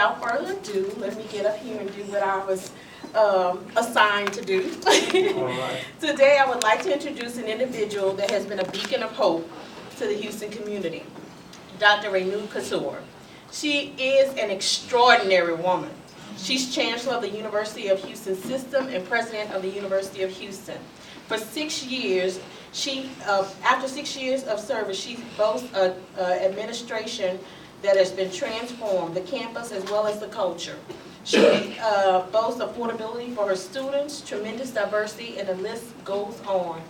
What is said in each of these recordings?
Without further ado, let me get up here and do what I was assigned to do. All right. Today, I would like to introduce an individual that has been a beacon of hope to the Houston community, Dr. Renu Khator. She is an extraordinary woman. She's Chancellor of the University of Houston System and President of the University of Houston. For 6 years, after 6 years of service, she boasts an administration that has been transformed, the campus as well as the culture. She boasts affordability for her students, tremendous diversity, and the list goes on.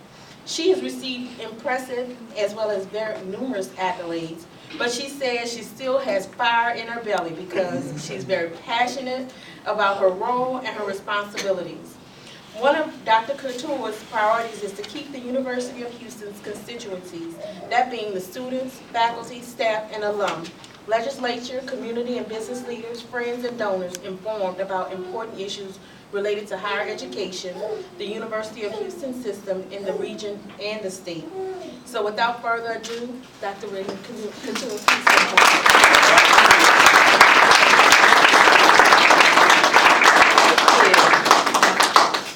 She has received impressive as well as very numerous accolades, but she says she still has fire in her belly because she's very passionate about her role and her responsibilities. One of Dr. Khator's priorities is to keep the University of Houston's constituencies, that being the students, faculty, staff, and alum, legislature, community and business leaders, friends, and donors informed about important issues related to higher education, the University of Houston system in the region and the state. So without further ado, Dr. Renu Khator, please come forward.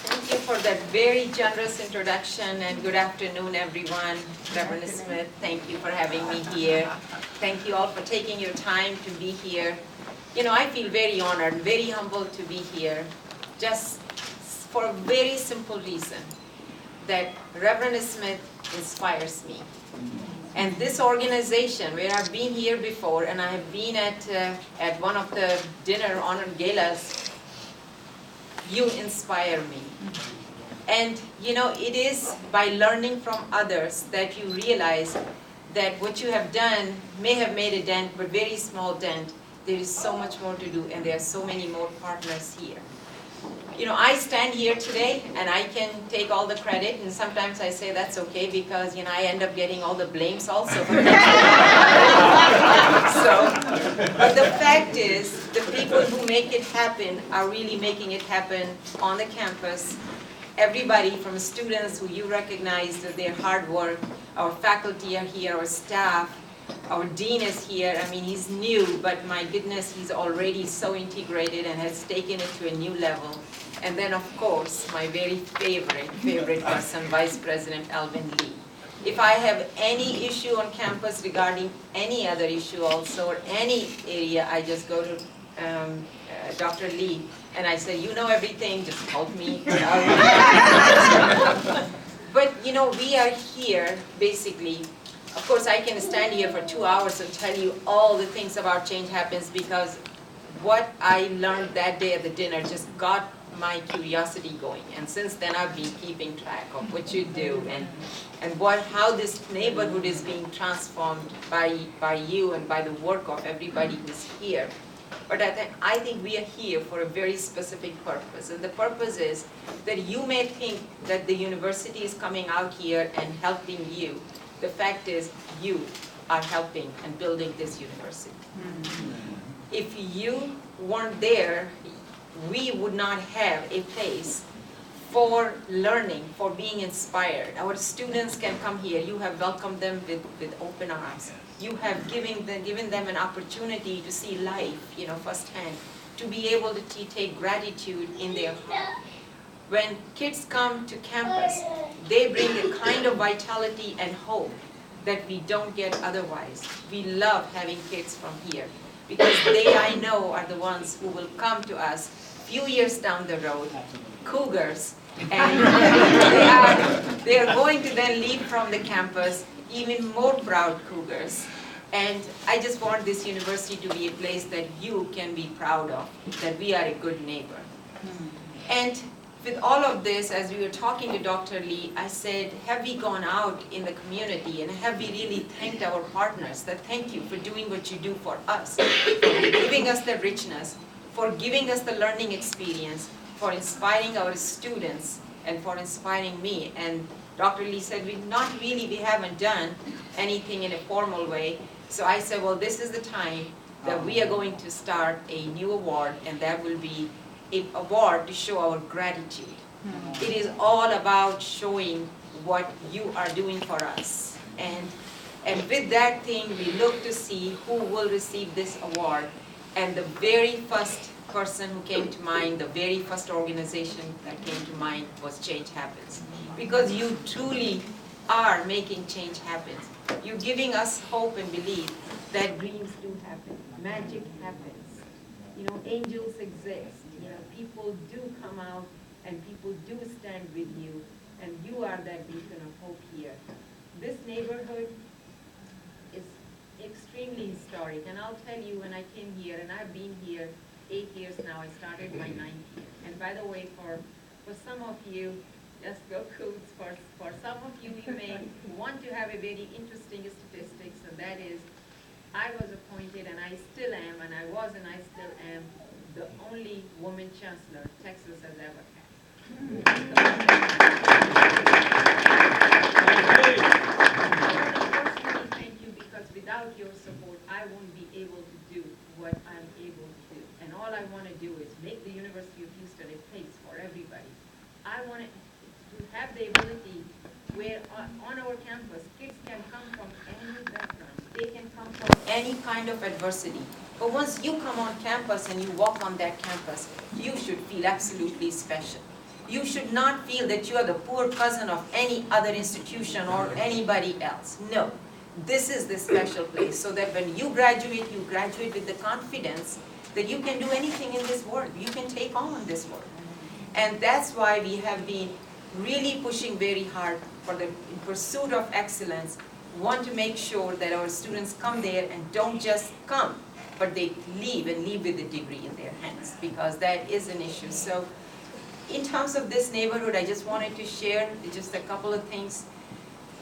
Thank you for that very generous introduction, and good afternoon, everyone. Reverend Smith, thank you for having me here. Thank you all for taking your time to be here. You know, I feel very honored, very humbled to be here, just for a very simple reason, that Reverend Smith inspires me. And this organization, where I've been here before, and I have been at one of the dinner honor galas, you inspire me. And you know, it is by learning from others that you realize that what you have done may have made a dent, but very small dent. There is so much more to do, and there are so many more partners here. You know, I stand here today, and I can take all the credit, and sometimes I say that's okay because, you know, I end up getting all the blames also. But the fact is, the people who make it happen are really making it happen on the campus. Everybody from students who you recognize their hard work, our faculty are here, our staff, our dean is here. I mean, he's new, but my goodness, he's already so integrated and has taken it to a new level. And then, of course, my very favorite person, Vice President Alvin Lee. If I have any issue on campus regarding any other issue also, or any area, I just go to Dr. Lee, and I say, you know everything, just help me. But, you know, we are here, basically. Of course, I can stand here for 2 hours and tell you all the things about Change Happens, because what I learned that day at the dinner just got my curiosity going. And since then, I've been keeping track of what you do and how this neighborhood is being transformed by you and by the work of everybody who's here. But I think we are here for a very specific purpose. And the purpose is that you may think that the university is coming out here and helping you. The fact is, you are helping and building this university. If you weren't there, we would not have a place for learning, for being inspired. Our students can come here. You have welcomed them with open arms. You have given them an opportunity to see life, you know, firsthand, to be able to take gratitude in their heart. When kids come to campus, they bring a kind of vitality and hope that we don't get otherwise. We love having kids from here because they, I know, are the ones who will come to us few years down the road, cougars, and they are going to then leave from the campus even more proud cougars. And I just want this university to be a place that you can be proud of, that we are a good neighbor. And with all of this, as we were talking to Dr. Lee, I said, have we gone out in the community and have we really thanked our partners? That thank you for doing what you do for us, for giving us the richness, for giving us the learning experience, for inspiring our students, and for inspiring me. And Dr. Lee said, we haven't done anything in a formal way. So I said, well, this is the time that we are going to start a new award, and that will be an award to show our gratitude. It is all about showing what you are doing for us. And with that thing, we look to see who will receive this award. And the very first person who came to mind, the very first organization that came to mind was Change Happens. Because you truly are making change happen. You're giving us hope and belief that dreams do happen, magic happens. You know, angels exist. You know, people do come out and people do stand with you, and you are that beacon of hope here. This neighborhood is extremely historic, and I'll tell you, when I came here, and I've been here 8 years now, I started my 9th year. And by the way, for some of you, just go Coots, for some of you, you may want to have a very interesting statistics, and that is, I was appointed, and I still am, and I was and I still am, the only woman chancellor Texas has ever had. Unfortunately, thank you, because without your support, I won't be able to do what I'm able to do. And all I want to do is make the University of Houston a place for everybody. I want to have the ability where on our campus, kids can come from any background. They can come from any kind of adversity. But once you come on campus and you walk on that campus, you should feel absolutely special. You should not feel that you are the poor cousin of any other institution or anybody else. No, this is the special place, so that when you graduate with the confidence that you can do anything in this world. You can take on this world. And that's why we have been really pushing very hard for the pursuit of excellence. We want to make sure that our students come there and don't just come, but they leave and leave with a degree in their hands, because that is an issue. So in terms of this neighborhood, I just wanted to share just a couple of things.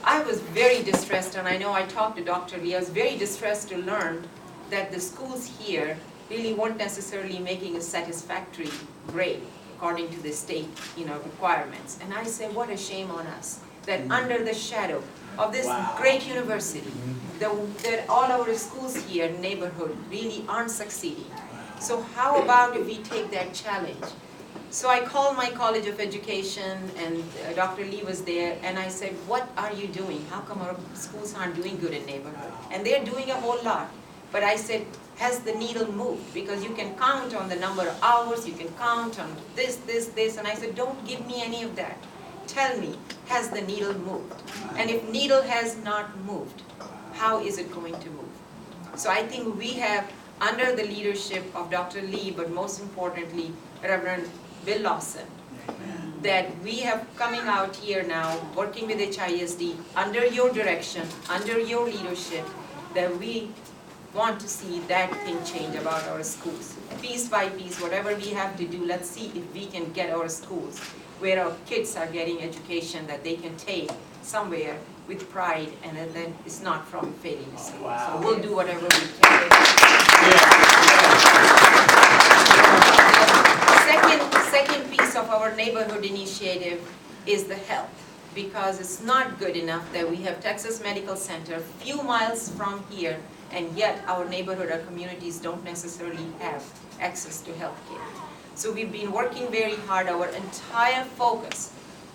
I was very distressed, and I know I talked to Dr. Lee, I was very distressed to learn that the schools here really weren't necessarily making a satisfactory grade according to the state, requirements. And I said, what a shame on us, that under the shadow of this great university, that all our schools here in the neighborhood really aren't succeeding. So how about if we take that challenge? So I called my College of Education, and Dr. Lee was there, and I said, what are you doing? How come our schools aren't doing good in neighborhood? And they're doing a whole lot. But I said, has the needle moved? Because you can count on the number of hours, you can count on this, and I said, don't give me any of that. Tell me, has the needle moved? And if needle has not moved, how is it going to move? So I think we have, under the leadership of Dr. Lee, but most importantly, Reverend Bill Lawson, that we have coming out here now, working with HISD, under your direction, under your leadership, that we want to see that thing change about our schools. Piece by piece, whatever we have to do, let's see if we can get our schools where our kids are getting education that they can take somewhere with pride, and then it's not from failing school. So we'll do whatever we can. Second piece of our neighborhood initiative is the health, because it's not good enough that we have Texas Medical Center a few miles from here, and yet our neighborhood, our communities don't necessarily have access to health care. So we've been working very hard. Our entire focus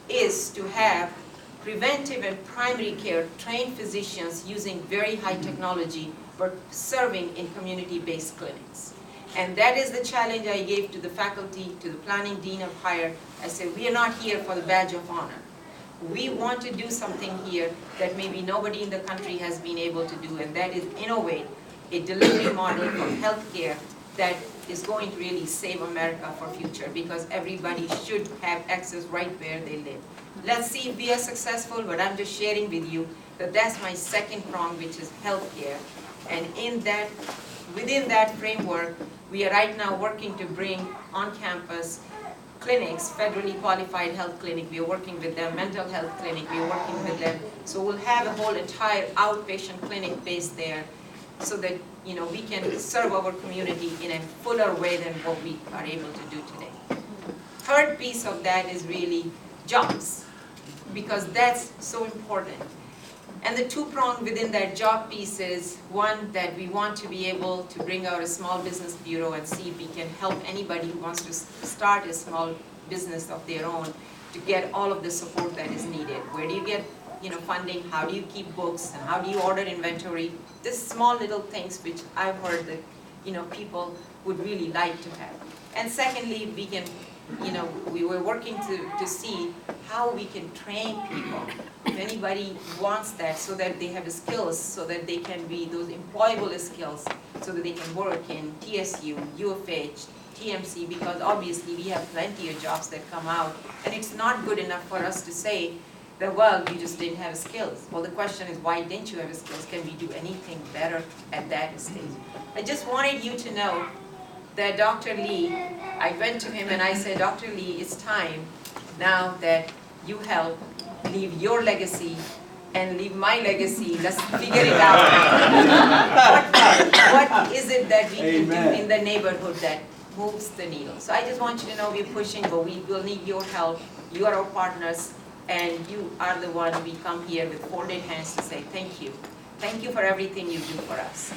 is to have preventive and primary care trained physicians using very high technology, but serving in community-based clinics. And that is the challenge I gave to the faculty, to the planning dean of higher. I said, we are not here for the badge of honor. We want to do something here that maybe nobody in the country has been able to do, and that is innovate a delivery model for healthcare that is going to really save America for future, because everybody should have access right where they live. Let's see if we are successful, but I'm just sharing with you that that's my second prong, which is healthcare. And within that framework, we are right now working to bring on campus clinics, federally qualified health clinic. We are working with them, mental health clinic, we are working with them. So we'll have a whole entire outpatient clinic based there, so that we can serve our community in a fuller way than what we are able to do today. Third piece of that is really jobs, because that's so important. And the two-pronged within that job piece is, one, that we want to be able to bring out a small business bureau and see if we can help anybody who wants to start a small business of their own to get all of the support that is needed. Where do you get funding? How do you keep books? And how do you order inventory? Just small little things which I've heard that people would really like to have. And secondly, we can, we were working to see how we can train people. If anybody wants that, so that they have skills, so that they can be those employable skills, so that they can work in TSU, UFH, TMC, because obviously we have plenty of jobs that come out, and it's not good enough for us to say that, well, you just didn't have skills. Well, the question is, why didn't you have skills? Can we do anything better at that stage? I just wanted you to know that Dr. Lee, I went to him and I said, Dr. Lee, it's time now that you help leave your legacy and leave my legacy. Let's figure it out. What is it that we can do in the neighborhood that moves the needle? So I just want you to know we're pushing, but we will need your help. You are our partners, and you are the one we come here with folded hands to say thank you. Thank you for everything you do for us.